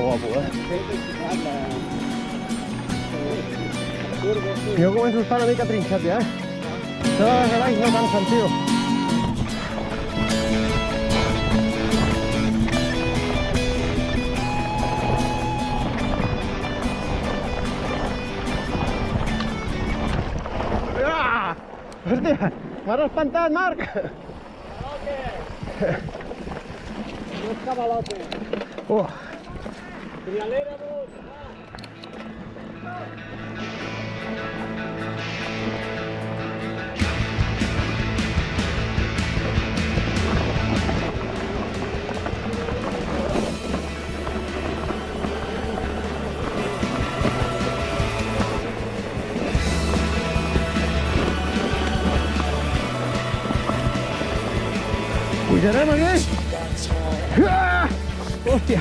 guapo, Jo començo a estar una mica trinxat ja, Això de Gerais no tant sentiu. Hòstia, m'has espantat, Marc! Un cavalote. Trialera, vos. Pujarem aquí? Hòstia!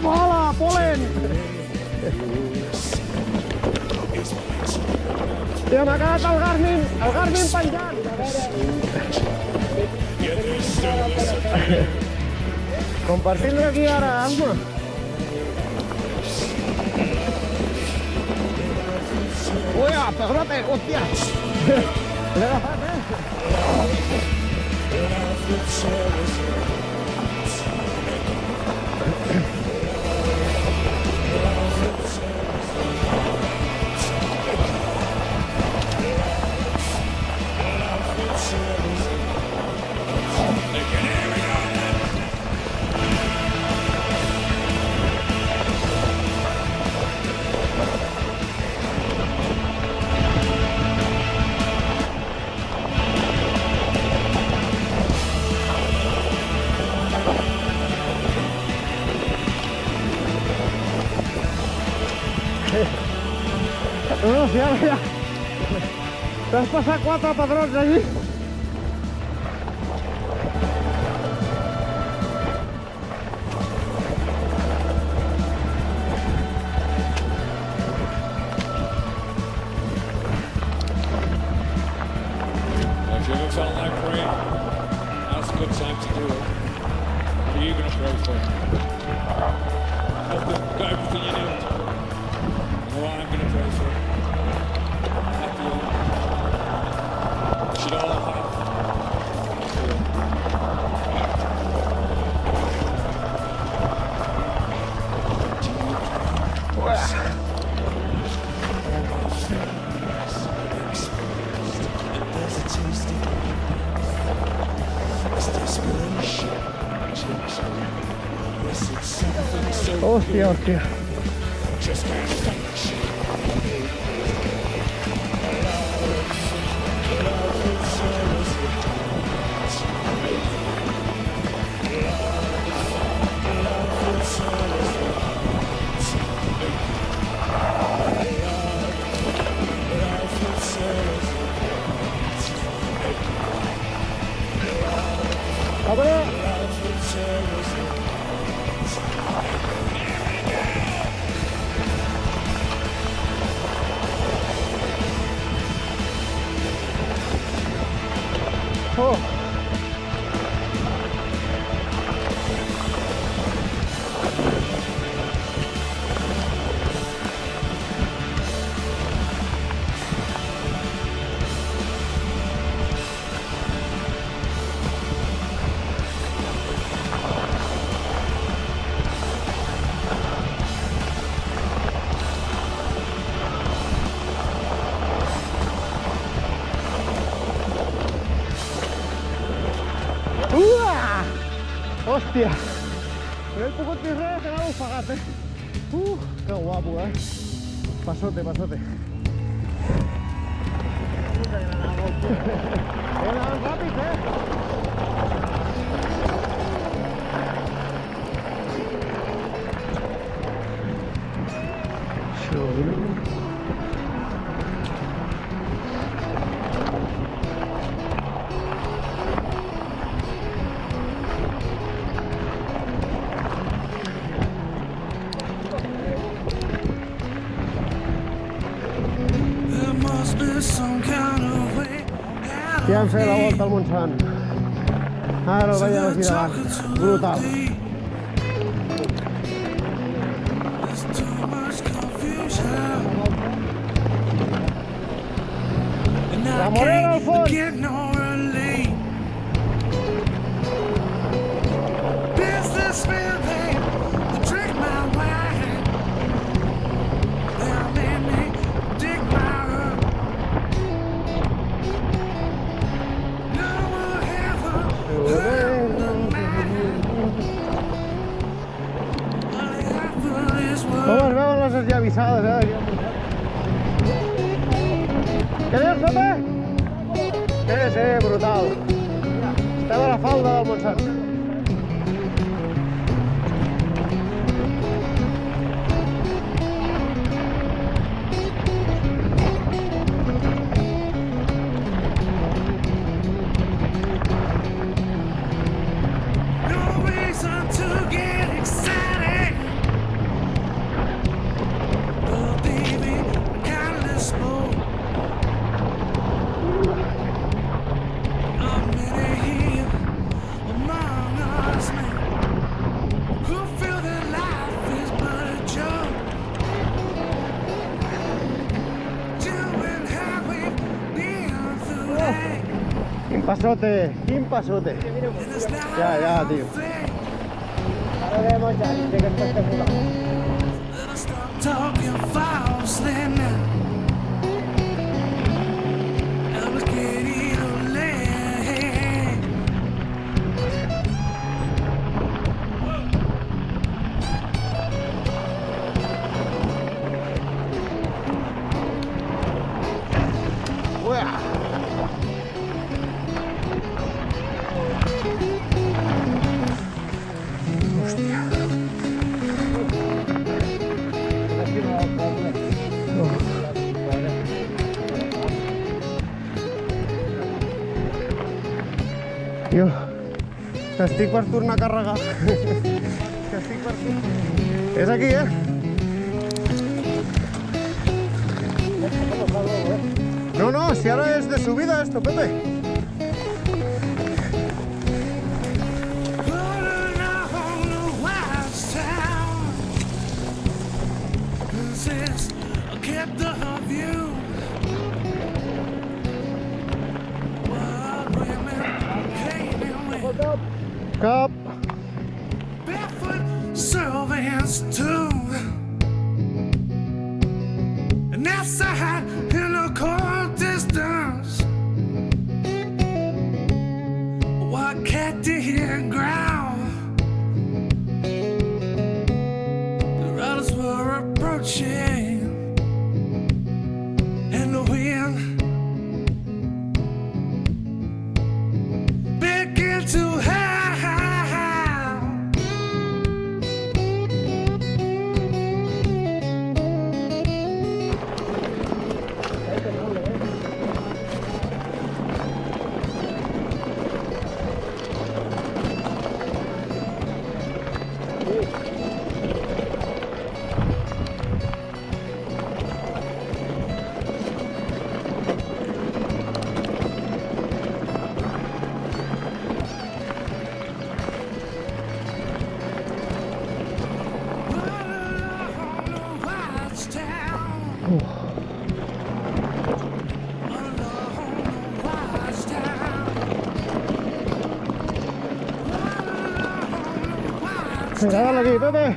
Vola, polen! Hòstia, m'ha quedat el Garmin penjant! Compartiendo aquí ara, Asma. Uia, pegrote, hòstia! L'he agafat, No, ja. T'has passat 4 pedrots allí. If you ever felt like praying, now's a good time to do it. What are you going to pray for? Hope you've got everything you need. You know what I'm going to pray for? Happy ending. Should all have. Hòstia, hòstia. Abre! Oh! Hòstia! No he pogut dir res, que anava ofegat, Que guapo, Pasote, pasote. Era rápido, There must be some kind of way Tien fer la volta al Montsant. Ara el veiem aquí davant. Brutal. There's too much confusion. And La I Morena al can't fons. get no relief. Businessmen, they drink my wine. They made me dig my earth. No one ever heard of mine. All I offer is Com words. es veuen les esllavissades, aquí al Montsant. Què dius, Pepe? Sí, brutal. Estem a la falda del Montsant. No reason to get excited. But baby, I kinda spoke. I'm many here among us men who feel that life is but a joke. Doing how we've been through that, Quin passote, quin passote. and it's not Ja, tio. fair. Ara veiem el Jan, que és espectacular. Let us stop talking falsely now. I was getting old. Uah. Hòstia. Aquí no el poble. Jo estic per tornar a carregar. Estic per tornar. És aquí, No, no, si ara és de subida esto, Pepe. Pulling up on the wise town. 'Cause it's kept the view. Wild women came in with Cap. barefoot servants too. And outside in the cold distance, while cat did growl, the riders were approaching, and the wind began to howl. Dale aquí, Pepe.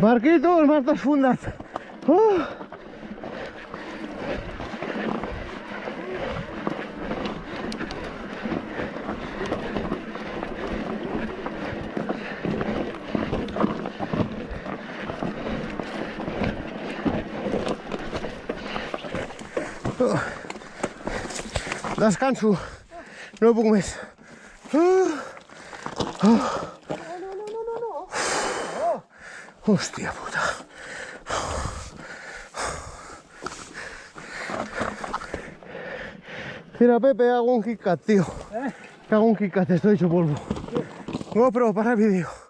Marquitos, más fundas. Descanso, no puc més. Hòstia puta. Mira, Pepe, hago un Kit Kat, tío. Hago un Kit Kat, estoy hecho polvo. GoPro para vídeo.